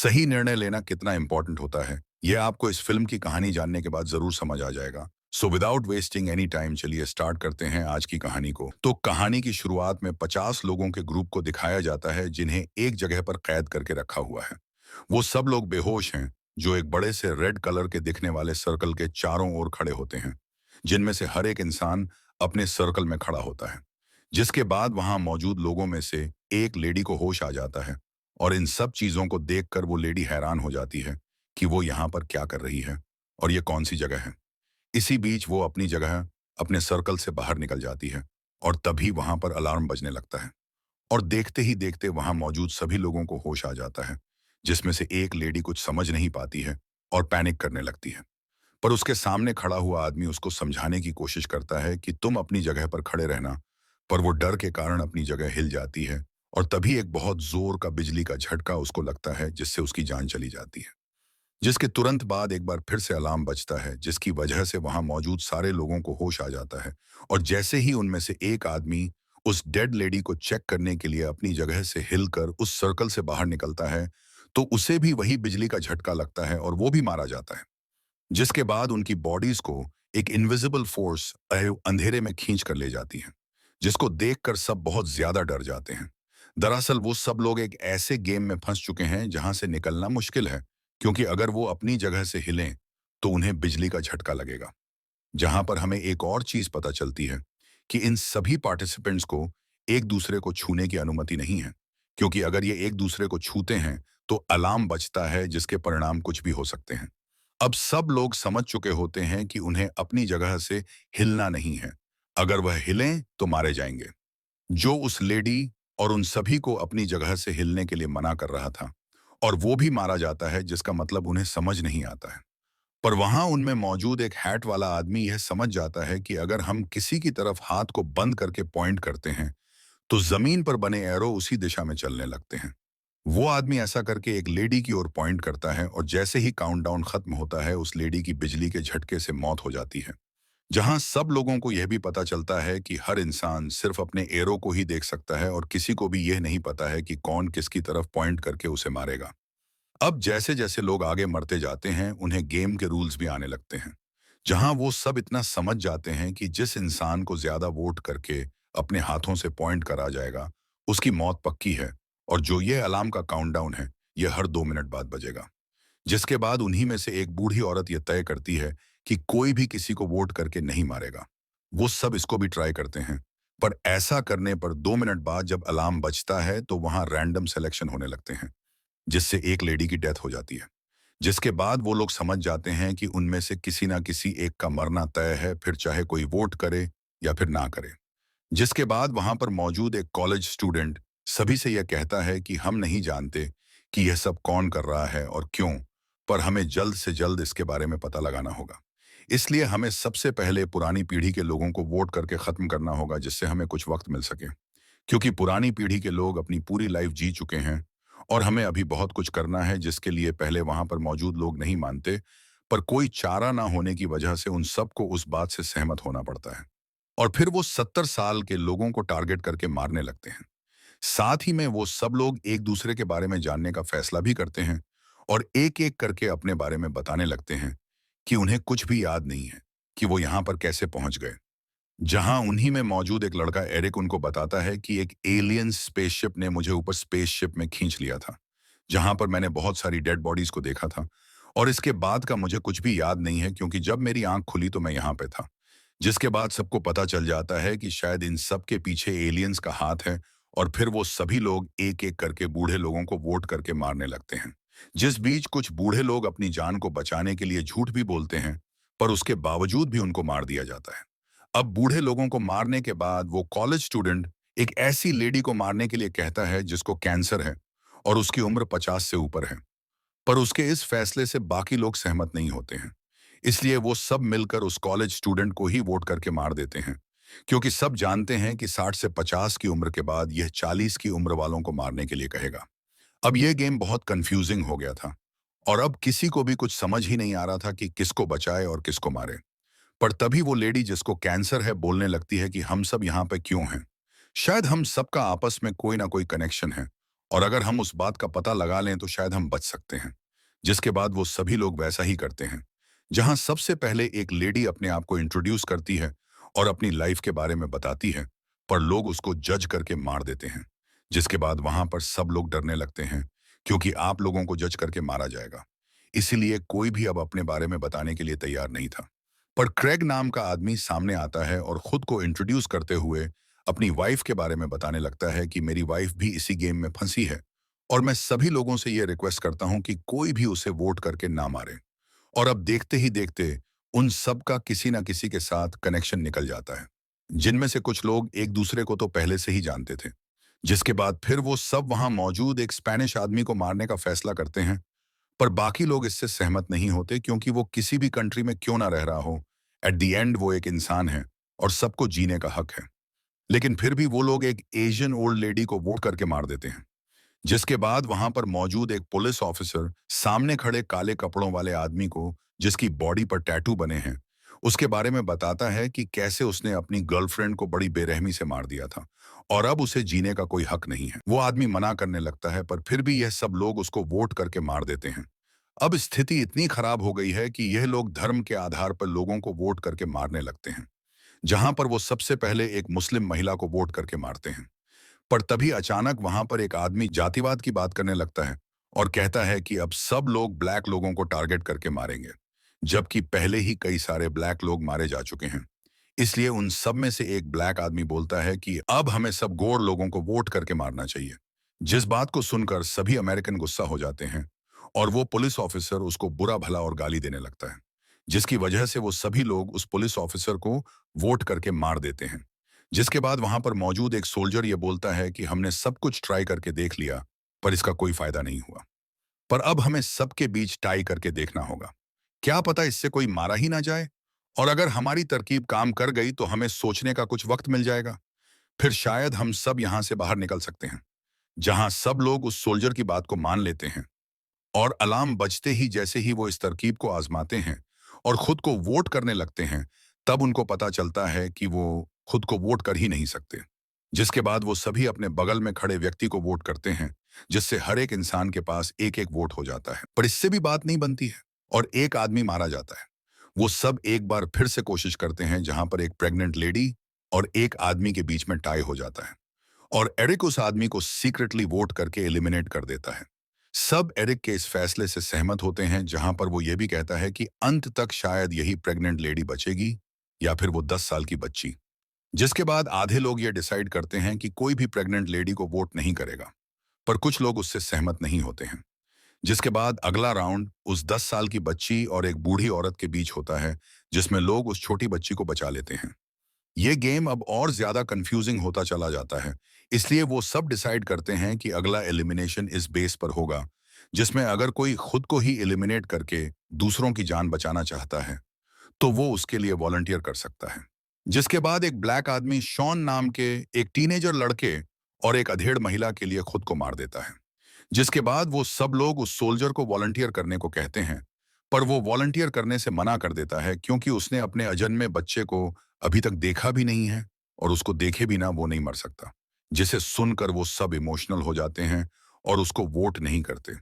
सही निर्णय लेना कितना इंपॉर्टेंट होता है, यह आपको इस फिल्म की कहानी जानने के बाद जरूर समझ आ जाएगा। So without wasting any time चलिए स्टार्ट करते हैं आज की कहानी को। तो कहानी की शुरुआत में 50 लोगों के ग्रुप को दिखाया जाता है जिन्हें एक जगह पर कैद करके रखा हुआ है। वो सब लोग बेहोश हैं, जो एक बड़े से रेड कलर के दिखने वाले सर्कल के चारों ओर खड़े होते हैं, जिनमें से हर एक इंसान अपने सर्कल में खड़ा होता है। जिसके बाद वहां मौजूद लोगों में से एक लेडी को होश आ जाता है और इन सब चीजों को देखकर वो लेडी हैरान हो जाती है कि वो यहाँ पर क्या कर रही है और ये कौन सी जगह है। इसी बीच वो अपनी जगह अपने सर्कल से बाहर निकल जाती है और तभी वहां पर अलार्म बजने लगता है और देखते ही देखते वहां मौजूद सभी लोगों को होश आ जाता है, जिसमें से एक लेडी कुछ समझ नहीं पाती है और पैनिक करने लगती है। पर उसके सामने खड़ा हुआ आदमी उसको समझाने की कोशिश करता है कि तुम अपनी जगह पर खड़े रहना, पर वो डर के कारण अपनी जगह हिल जाती है और तभी एक बहुत जोर का बिजली का झटका उसको लगता है जिससे उसकी जान चली जाती है। जिसके तुरंत बाद एक बार फिर से अलार्म बजता है, जिसकी वजह से वहां मौजूद सारे लोगों को होश आ जाता है और जैसे ही उनमें से एक आदमी उस डेड लेडी को चेक करने के लिए अपनी जगह से हिलकर उस सर्कल से बाहर निकलता है, तो उसे भी वही बिजली का झटका लगता है और वो भी मारा जाता है। जिसके बाद उनकी बॉडीज को एक इनविजिबल फोर्स अंधेरे में खींच कर ले जाती है, जिसको देखकर सब बहुत ज्यादा डर जाते हैं। दरअसल वो सब लोग एक ऐसे गेम में फंस चुके हैं जहां से निकलना मुश्किल है, क्योंकि अगर वो अपनी जगह से हिलें तो उन्हें बिजली का झटका लगेगा। जहां पर हमें एक और चीज पता चलती है कि इन सभी पार्टिसिपेंट्स को एक दूसरे को छूने की अनुमति नहीं है, क्योंकि अगर ये एक दूसरे को छूते हैं तो अलार्म बजता है जिसके परिणाम कुछ भी हो सकते हैं। अब सब लोग समझ चुके होते हैं कि उन्हें अपनी जगह से हिलना नहीं है। अगर वह हिलें तो मारे जाएंगे। जो उस लेडी और उन सभी को अपनी जगह से हिलने के लिए मना कर रहा था, और वो भी मारा जाता है, जिसका मतलब उन्हें समझ नहीं आता है। पर वहां उनमें मौजूद एक हैट वाला आदमी यह समझ जाता है कि अगर हम किसी की तरफ हाथ को बंद करके पॉइंट करते हैं तो जमीन पर बने एरो उसी दिशा में चलने लगते हैं। वो आदमी ऐसा करके एक लेडी की ओर पॉइंट करता है और जैसे ही काउंटडाउन खत्म होता है उस लेडी की बिजली के झटके से मौत हो जाती है। जहां सब लोगों को यह भी पता चलता है कि हर इंसान सिर्फ अपने एरो को ही देख सकता है और किसी को भी यह नहीं पता है कि कौन किसकी तरफ पॉइंट करके उसे मारेगा। अब जैसे जैसे लोग आगे मरते जाते हैं उन्हें गेम के रूल्स भी आने लगते हैं, जहां वो सब इतना समझ जाते हैं कि जिस इंसान को ज्यादा वोट करके अपने हाथों से पॉइंट करा जाएगा उसकी मौत पक्की है, और जो ये अलार्म का काउंटडाउन है ये हर 2 मिनट बाद बजेगा। जिसके बाद उन्हीं में से एक बूढ़ी औरत यह तय करती है कि कोई भी किसी को वोट करके नहीं मारेगा। वो सब इसको भी ट्राई करते हैं, पर ऐसा करने पर 2 मिनट बाद जब अलार्म बजता है तो वहां रैंडम सिलेक्शन होने लगते हैं, जिससे एक लेडी की डेथ हो जाती है। जिसके बाद वो लोग समझ जाते हैं कि उनमें से किसी ना किसी एक का मरना तय है, फिर चाहे कोई वोट करे या फिर ना करे। जिसके बाद वहां पर मौजूद एक कॉलेज स्टूडेंट सभी से यह कहता है कि हम नहीं जानते कि यह सब कौन कर रहा है और क्यों, पर हमें जल्द से जल्द इसके बारे में पता लगाना होगा। इसलिए हमें सबसे पहले पुरानी पीढ़ी के लोगों को वोट करके खत्म करना होगा, जिससे हमें कुछ वक्त मिल सके, क्योंकि पुरानी पीढ़ी के लोग अपनी पूरी लाइफ जी चुके हैं और हमें अभी बहुत कुछ करना है, जिसके लिए पहले वहां पर मौजूद लोग नहीं मानते, पर कोई चारा ना होने की वजह से उन सबको उस बात से सहमत होना पड़ता है और फिर वो 70 साल के लोगों को टारगेट करके मारने लगते हैं। साथ ही में वो सब लोग एक दूसरे के बारे में जानने का फैसला भी करते हैं और एक एक करके अपने बारे में बताने लगते हैं कि उन्हें कुछ भी याद नहीं है कि वो यहाँ पर कैसे पहुंच गए। जहां उन्हीं में मौजूद एक लड़का एरिक उनको बताता है कि एक एलियन स्पेसशिप ने मुझे ऊपर स्पेसशिप में खींच लिया था, जहां पर मैंने बहुत सारी डेड बॉडीज को देखा था, और इसके बाद का मुझे कुछ भी याद नहीं है, क्योंकि जब मेरी आंख खुली तो मैं यहाँ पे था। जिसके बाद सबको पता चल जाता है कि शायद इन सब के पीछे एलियंस का हाथ है, और फिर वो सभी लोग एक एक करके बूढ़े लोगों को वोट करके मारने लगते हैं। जिस बीच कुछ बूढ़े लोग अपनी जान को बचाने के लिए झूठ भी बोलते हैं, पर उसके बावजूद भी उनको मार दिया जाता है। अब बूढ़े लोगों को मारने के बाद वो कॉलेज स्टूडेंट एक ऐसी लेडी को मारने के लिए कहता है जिसको कैंसर है और उसकी उम्र 50 से ऊपर है, पर उसके इस फैसले से बाकी लोग सहमत नहीं होते हैं। इसलिए वो सब मिलकर उस कॉलेज स्टूडेंट को ही वोट करके मार देते हैं, क्योंकि सब जानते हैं कि 60 से 50 की उम्र के बाद यह 40 की उम्र वालों को मारने के लिए कहेगा। अब यह गेम बहुत कंफ्यूजिंग हो गया था और अब किसी को भी कुछ समझ ही नहीं आ रहा था कि किसको बचाए और किसको मारे। पर तभी वो लेडी जिसको कैंसर है बोलने लगती है कि हम सब यहाँ पे क्यों हैं। शायद हम सबका आपस में कोई ना कोई कनेक्शन है और अगर हम उस बात का पता लगा लें तो शायद हम बच सकते हैं। जिसके बाद वो सभी लोग वैसा ही करते हैं। जहां सबसे पहले एक लेडी अपने आप को इंट्रोड्यूस करती है और अपनी लाइफ के बारे में बताती है, पर लोग उसको जज करके मार देते हैं। जिसके बाद वहां पर सब लोग डरने लगते हैं, क्योंकि आप लोगों को जज करके मारा जाएगा। इसीलिए कोई भी अब अपने बारे में बताने के लिए तैयार नहीं था। पर क्रेग नाम का आदमी सामने आता है और खुद को इंट्रोड्यूस करते हुए अपनी वाइफ के बारे में बताने लगता है कि मेरी वाइफ भी इसी गेम में फंसी है, और मैं सभी लोगों से यह रिक्वेस्ट करता हूं कि कोई भी उसे वोट करके ना मारे। और अब देखते ही देखते उन सब का किसी ना किसी के साथ कनेक्शन निकल जाता है, जिनमें से कुछ लोग एक दूसरे को तो पहले से ही जानते थे। जिसके बाद फिर वो सब वहां मौजूद एक स्पेनिश आदमी को मारने का फैसला करते हैं। पर बाकी लोग इससे सहमत नहीं होते, क्योंकि वो किसी भी कंट्री में क्यों ना रह रहा हो, एट द एंड वो एक इंसान है और सबको जीने का हक है। लेकिन फिर भी वो लोग एक एशियन ओल्ड लेडी को वोट करके मार देते हैं। जिसके बाद वहां पर मौजूद एक पुलिस ऑफिसर सामने खड़े काले कपड़ों वाले आदमी को, जिसकी बॉडी पर टैटू बने हैं, उसके बारे में बताता है कि कैसे उसने अपनी गर्लफ्रेंड को बड़ी बेरहमी से मार दिया था और अब उसे जीने का कोई हक नहीं है। वो आदमी मना करने लगता है, पर फिर भी यह सब लोग उसको वोट करके मार देते हैं। अब स्थिति इतनी खराब हो गई है कि यह लोग धर्म के आधार पर लोगों को वोट करके मारने लगते हैं। जहां पर वो सबसे पहले एक मुस्लिम महिला को वोट करके मारते हैं। पर तभी अचानक वहां पर एक आदमी जातिवाद की बात करने लगता है और कहता है कि अब सब लोग ब्लैक लोगों को टारगेट करके मारेंगे, जबकि पहले ही कई सारे ब्लैक लोग मारे जा चुके हैं। इसलिए उन सब में से एक ब्लैक आदमी बोलता है कि अब हमें सब गोर लोगों को वोट करके मारना चाहिए। जिस बात को सुनकर सभी अमेरिकन गुस्सा हो जाते हैं और वो पुलिस ऑफिसर उसको बुरा भला और गाली देने लगता है, जिसकी वजह से वो सभी लोग उस पुलिस ऑफिसर को वोट करके मार देते हैं। जिसके बाद वहां पर मौजूद एक सोल्जर ये बोलता है कि हमने सब कुछ ट्राई करके देख लिया, पर इसका कोई फायदा नहीं हुआ। पर अब हमें सबके बीच टाई करके देखना होगा। क्या पता इससे कोई मारा ही ना जाए, और अगर हमारी तरकीब काम कर गई तो हमें सोचने का कुछ वक्त मिल जाएगा। फिर शायद हम सब यहां से बाहर निकल सकते हैं। जहां सब लोग उस सोल्जर की बात को मान लेते हैं और अलार्म बजते ही जैसे ही वो इस तरकीब को आजमाते हैं और खुद को वोट करने लगते हैं, तब उनको पता चलता है कि वो खुद को वोट कर ही नहीं सकते। जिसके बाद वो सभी अपने बगल में खड़े व्यक्ति को वोट करते हैं, जिससे हर एक इंसान के पास एक एक वोट हो जाता है। पर इससे भी बात नहीं बनती है और एक आदमी मारा जाता है। वो सब एक बार फिर से कोशिश करते हैं, जहां पर एक प्रेग्नेंट लेडी और एक आदमी के बीच में टाई हो जाता है और एरिक उस आदमी को सीक्रेटली वोट करके एलिमिनेट कर देता है। सब एरिक के इस फैसले से सहमत होते हैं, जहां पर वो ये भी कहता है कि अंत तक शायद यही प्रेग्नेंट लेडी बचेगी या फिर वो 10 साल की बच्ची। जिसके बाद आधे लोग ये डिसाइड करते हैं कि कोई भी प्रेग्नेंट लेडी को वोट नहीं करेगा, पर कुछ लोग उससे सहमत नहीं होते हैं। जिसके बाद अगला राउंड उस 10 साल की बच्ची और एक बूढ़ी औरत के बीच होता है, जिसमें लोग उस छोटी बच्ची को बचा लेते हैं। ये गेम अब और ज्यादा कंफ्यूजिंग होता चला जाता है, इसलिए वो सब डिसाइड करते हैं कि अगला एलिमिनेशन इस बेस पर होगा, जिसमें अगर कोई खुद को ही एलिमिनेट करके दूसरों की जान बचाना चाहता है, तो वो उसके लिए वॉलंटियर कर सकता है। जिसके बाद एक ब्लैक आदमी शॉन नाम के एक टीनेजर लड़के और एक अधेड़ महिला के लिए खुद को मार देता है। जिसके बाद वो सब लोग उस सोल्जर को वॉलंटियर करने को कहते हैं, पर वो वॉलंटियर करने से मना कर देता है, क्योंकि उसने अपने अजन्मे बच्चे को अभी तक देखा भी नहीं है और उसको देखे बिना वो नहीं मर सकता। जिसे सुनकर वो सब इमोशनल हो जाते हैं और उसको वोट नहीं करते।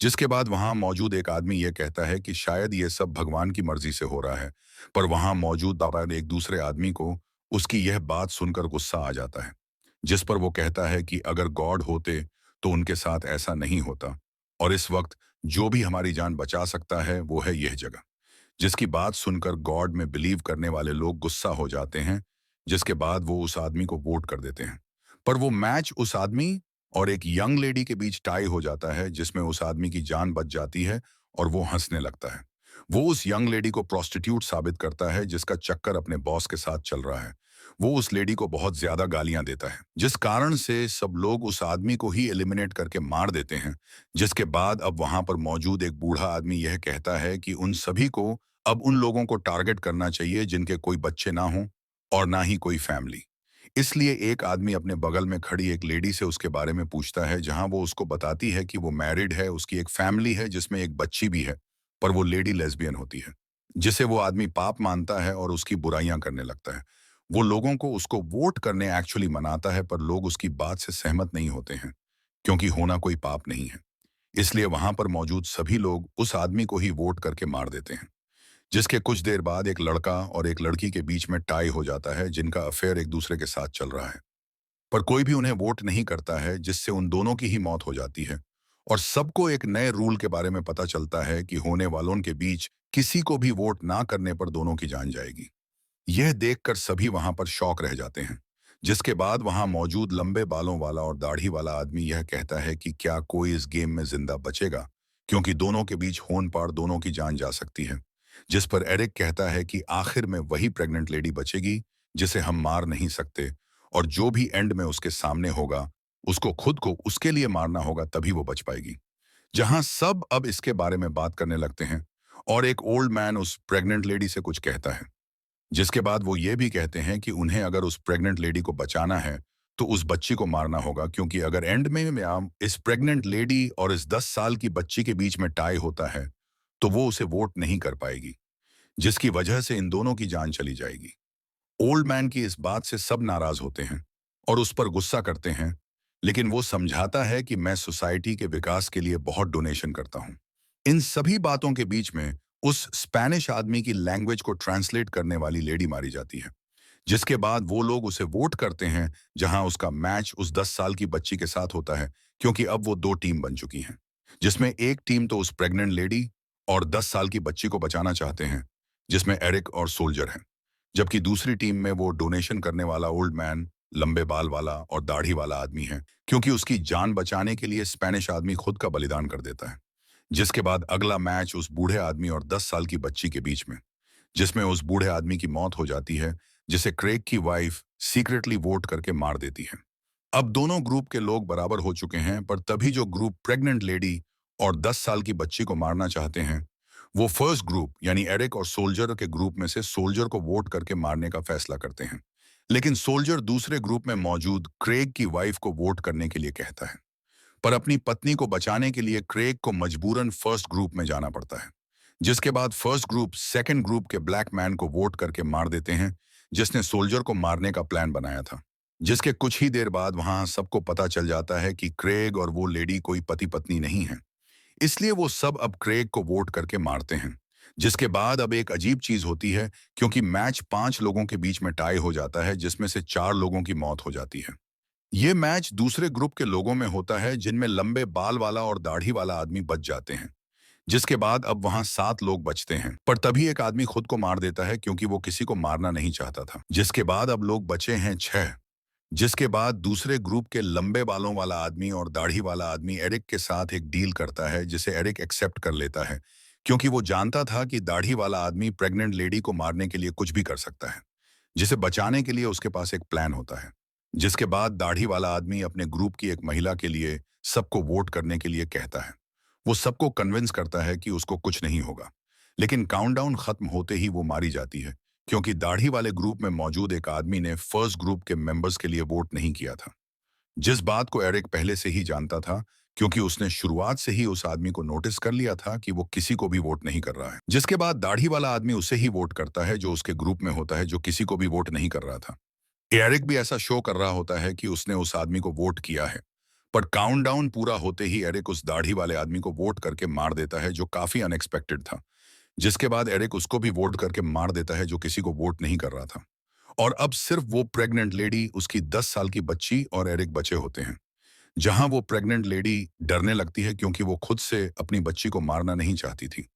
जिसके बाद वहां मौजूद एक आदमी ये कहता है कि शायद ये सब भगवान की मर्जी से हो रहा है, पर वहां मौजूद दादा एक दूसरे आदमी को उसकी यह बात सुनकर गुस्सा आ जाता है। जिस पर वो कहता है कि अगर गॉड होते तो उनके साथ ऐसा नहीं होता, और इस वक्त जो भी हमारी जान बचा सकता है वो है यह जगह। जिसकी बात सुनकर गॉड में बिलीव करने वाले लोग गुस्सा हो जाते हैं। जिसके बाद वो उस आदमी को वोट कर देते हैं। पर वो मैच उस आदमी और एक यंग लेडी के बीच टाई हो जाता है, जिसमें उस आदमी की जान बच जाती है और वो हंसने लगता है। वो उस यंग लेडी को प्रोस्टिट्यूट साबित करता है, जिसका चक्कर अपने बॉस के साथ चल रहा है। वो उस लेडी को बहुत ज्यादा गालियां देता है, जिस कारण से सब लोग उस आदमी को ही एलिमिनेट करके मार देते हैं। जिसके बाद अब वहां पर मौजूद एक बूढ़ा आदमी यह कहता है कि उन सभी को अब उन लोगों को टारगेट करना चाहिए जिनके कोई बच्चे ना हों और ना ही कोई फैमिली। इसलिए एक आदमी अपने बगल में खड़ी एक लेडी से उसके बारे में पूछता है, जहां वो उसको बताती है कि वो मैरिड है, उसकी एक फैमिली है जिसमें एक बच्ची भी है, पर वो लेडी लेस्बियन होती है। जिसे वो आदमी पाप मानता है और उसकी बुराइयां करने लगता है। वो लोगों को उसको वोट करने एक्चुअली मनाता है, पर लोग उसकी बात से सहमत नहीं होते हैं, क्योंकि होना कोई पाप नहीं है। इसलिए वहां पर मौजूद सभी लोग उस आदमी को ही वोट करके मार देते हैं। जिसके कुछ देर बाद एक लड़का और एक लड़की के बीच में टाई हो जाता है, जिनका अफेयर एक दूसरे के साथ चल रहा है। पर कोई भी उन्हें वोट नहीं करता है, जिससे उन दोनों की ही मौत हो जाती है। और सबको एक नए रूल के बारे में पता चलता है कि होने वालों के बीच किसी को भी वोट ना करने पर दोनों की जान जाएगी। यह देखकर सभी वहां पर शॉक रह जाते हैं। जिसके बाद वहां मौजूद लंबे बालों वाला और दाढ़ी वाला आदमी यह कहता है कि क्या कोई इस गेम में जिंदा बचेगा, क्योंकि दोनों के बीच होन पार दोनों की जान जा सकती है। जिस पर एरिक कहता है कि आखिर में वही प्रेग्नेंट लेडी बचेगी जिसे हम मार नहीं सकते, और जो भी एंड में उसके सामने होगा उसको खुद को उसके लिए मारना होगा, तभी वो बच पाएगी। जहां सब अब इसके बारे में बात करने लगते हैं, और एक ओल्ड मैन उस प्रेग्नेंट लेडी से कुछ कहता है। जिसके बाद वो ये भी कहते हैं कि उन्हें अगर उस प्रेग्नेंट लेडी को बचाना है तो उस बच्ची को मारना होगा, क्योंकि अगर एंड में आम इस प्रेग्नेंट लेडी और इस 10 साल की बच्ची के बीच में टाई होता है तो वो उसे वोट नहीं कर पाएगी, जिसकी वजह से इन दोनों की जान चली जाएगी। ओल्ड मैन की इस बात से सब नाराज होते हैं और उस पर गुस्सा करते हैं, लेकिन वो समझाता है कि मैं सोसाइटी के विकास के लिए बहुत डोनेशन करता हूं। इन सभी बातों के बीच में उस स्पेनिश आदमी की लैंग्वेज को ट्रांसलेट करने वाली लेडी मारी जाती है। जिसके बाद वो लोग उसे वोट करते हैं, जहां उसका मैच उस 10 साल की बच्ची के साथ होता है, क्योंकि अब वो दो टीम बन चुकी हैं। जिसमें एक टीम तो उस प्रेग्नेंट लेडी और 10 साल की बच्ची को बचाना चाहते हैं, जिसमें एरिक और सोल्जर हैं। जबकि दूसरी टीम में वो डोनेशन करने वाला ओल्ड मैन, लंबे बाल वाला और दाढ़ी वाला आदमी है, क्योंकि उसकी जान बचाने के लिए स्पेनिश आदमी खुद का बलिदान कर देता है। जिसके बाद अगला मैच उस बूढ़े आदमी और 10 साल की बच्ची के बीच में, जिसमें उस बूढ़े आदमी की मौत हो जाती है, जिसे क्रेग की वाइफ सीक्रेटली वोट करके मार देती है। अब दोनों ग्रुप के लोग बराबर हो चुके हैं, पर तभी जो ग्रुप प्रेग्नेंट लेडी और 10 साल की बच्ची को मारना चाहते हैं, वो फर्स्ट ग्रुप यानी एरिक और सोल्जर के ग्रुप में से सोल्जर को वोट करके मारने का फैसला करते हैं। लेकिन सोल्जर दूसरे ग्रुप में मौजूद क्रेग की वाइफ को वोट करने के लिए कहता है। पर अपनी पत्नी को बचाने के लिए क्रेग को मजबूरन फर्स्ट ग्रुप में जाना पड़ता है। जिसके बाद फर्स्ट ग्रुप सेकंड ग्रुप के ब्लैक मैन को वोट करके मार देते हैं, जिसने सोल्जर को मारने का प्लान बनाया था। जिसके कुछ ही देर बाद वहां सबको पता चल जाता है कि क्रेग और वो लेडी कोई पति पत्नी नहीं है। इसलिए वो सब अब क्रेग को वोट करके मारते हैं। जिसके बाद अब एक अजीब चीज होती है, क्योंकि मैच 5 लोगों के बीच में टाई हो जाता है, जिसमें से 4 लोगों की मौत हो जाती है। ये मैच दूसरे ग्रुप के लोगों में होता है, जिनमें लंबे बाल वाला और दाढ़ी वाला आदमी बच जाते हैं। जिसके बाद अब वहां 7 लोग बचते हैं, पर तभी एक आदमी खुद को मार देता है, क्योंकि वो किसी को मारना नहीं चाहता था। जिसके बाद अब लोग बचे हैं 6। जिसके बाद दूसरे ग्रुप के लंबे बालों वाला आदमी और दाढ़ी वाला आदमी एरिक के साथ एक डील करता है, जिसे एरिक एक्सेप्ट कर लेता है, क्योंकि वो जानता था कि दाढ़ी वाला आदमी प्रेग्नेंट लेडी को मारने के लिए कुछ भी कर सकता है। जिसे बचाने के लिए उसके पास एक प्लान होता है। जिसके बाद दाढ़ी वाला आदमी अपने ग्रुप की एक महिला के लिए सबको वोट करने के लिए कहता है। वो सबको कन्विंस करता है कि उसको कुछ नहीं होगा। लेकिन काउंटडाउन खत्म होते ही वो मारी जाती है, क्योंकि दाढ़ी वाले ग्रुप में मौजूद एक आदमी ने फर्स्ट ग्रुप के मेंबर्स के लिए वोट नहीं किया था। जिस बात को एरिक पहले से ही जानता था, क्योंकि उसने शुरुआत से ही उस आदमी को नोटिस कर लिया था कि वो किसी को भी वोट नहीं कर रहा है। जिसके बाद दाढ़ी वाला आदमी उसे ही वोट करता है जो उसके ग्रुप में होता है, जो किसी को भी वोट नहीं कर रहा था। एरिक भी ऐसा शो कर रहा होता है कि उसने उस आदमी को वोट किया है। पर काउंटडाउन पूरा होते ही एरिक उस दाढ़ी वाले आदमी को वोट करके मार देता है, जो काफी अनएक्सपेक्टेड था। जिसके बाद एरिक उसको भी वोट करके मार देता है, जो किसी को वोट नहीं कर रहा था। और अब सिर्फ वो प्रेग्नेंट लेडी, उसकी 10 साल की बच्ची और एरिक बचे होते हैं। जहां वो प्रेग्नेंट लेडी डरने लगती है, क्योंकि वो खुद से अपनी बच्ची को मारना नहीं चाहती थी।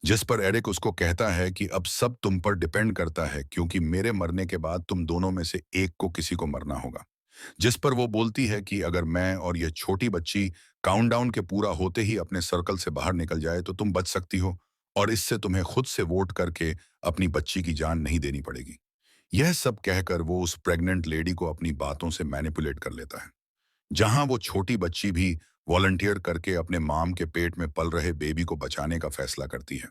जिस पर एरिक उसको कहता है कि अब सब तुम पर डिपेंड करता है, क्योंकि मेरे मरने के बाद तुम दोनों में से एक को किसी को मरना होगा। जिस पर वो बोलती है कि अगर मैं और ये छोटी बच्ची काउंटडाउन के पूरा होते ही अपने सर्कल से बाहर निकल जाए तो तुम बच सकती हो, और इससे तुम्हें खुद से वोट करके अपनी बच्ची की जान नहीं देनी पड़ेगी। यह सब कहकर वो उस प्रेग्नेंट लेडी को अपनी बातों से मैनिपुलेट कर लेता है। जहां वो छोटी बच्ची भी वॉलंटियर करके अपने माम के पेट में पल रहे बेबी को बचाने का फैसला करती है।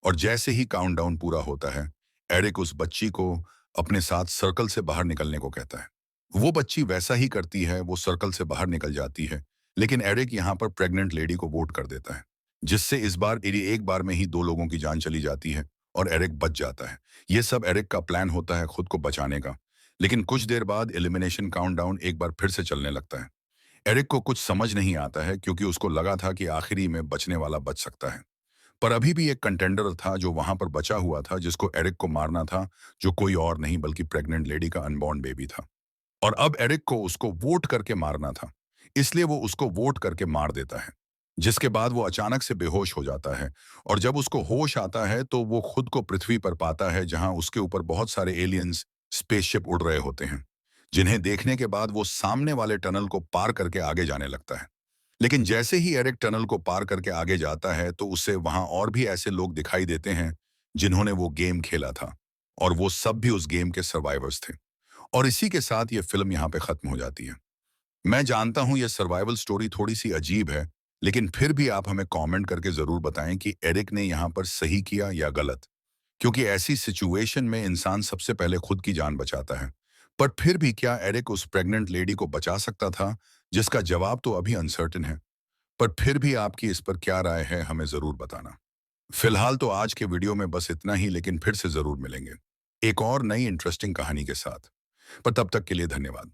और जैसे ही काउंटडाउन पूरा होता है, एरिक उस बच्ची को अपने साथ सर्कल से बाहर निकलने को कहता है। वो बच्ची वैसा ही करती है, वो सर्कल से बाहर निकल जाती है। लेकिन एरिक यहाँ पर प्रेग्नेंट लेडी को वोट कर देता है, जिससे इस बार एक बार में ही 2 लोगों की जान चली जाती है और एरिक बच जाता है। ये सब एरिक का प्लान होता है खुद को बचाने का। लेकिन कुछ देर बाद एलिमिनेशन काउंटडाउन एक बार फिर से चलने लगता है। एरिक को कुछ समझ नहीं आता है क्योंकि उसको लगा था कि आखिरी में बचने वाला बच सकता है। पर अभी भी एक कंटेंडर था जो वहां पर बचा हुआ था, जिसको एरिक को मारना था, जो कोई और नहीं बल्कि प्रेग्नेंट लेडी का अनबॉर्न बेबी था। और अब एरिक को उसको वोट करके मारना था, इसलिए वो उसको वोट करके मार देता है, जिसके बाद वो अचानक से बेहोश हो जाता है। और जब उसको होश आता है तो वो खुद को पृथ्वी पर पाता है, जहां उसके ऊपर बहुत सारे एलियंस स्पेसशिप उड़ रहे होते हैं, जिन्हें देखने के बाद वो सामने वाले टनल को पार करके आगे जाने लगता है। लेकिन जैसे ही एरिक टनल को पार करके आगे जाता है तो उसे वहां और भी ऐसे लोग दिखाई देते हैं जिन्होंने वो गेम खेला था, और वो सब भी उस गेम के सर्वाइवर्स थे। और इसी के साथ ये फिल्म यहाँ पे खत्म हो जाती है। मैं जानता हूँ ये सर्वाइवल स्टोरी थोड़ी सी अजीब है, लेकिन फिर भी आप हमें कमेंट करके जरूर बताएं कि एरिक ने यहाँ पर सही किया या गलत, क्योंकि ऐसी सिचुएशन में इंसान सबसे पहले खुद की जान बचाता है। पर फिर भी क्या एरिक उस प्रेग्नेंट लेडी को बचा सकता था, जिसका जवाब तो अभी अनसर्टेन है। पर फिर भी आपकी इस पर क्या राय है, हमें जरूर बताना। फिलहाल तो आज के वीडियो में बस इतना ही, लेकिन फिर से जरूर मिलेंगे एक और नई इंटरेस्टिंग कहानी के साथ। पर तब तक के लिए धन्यवाद।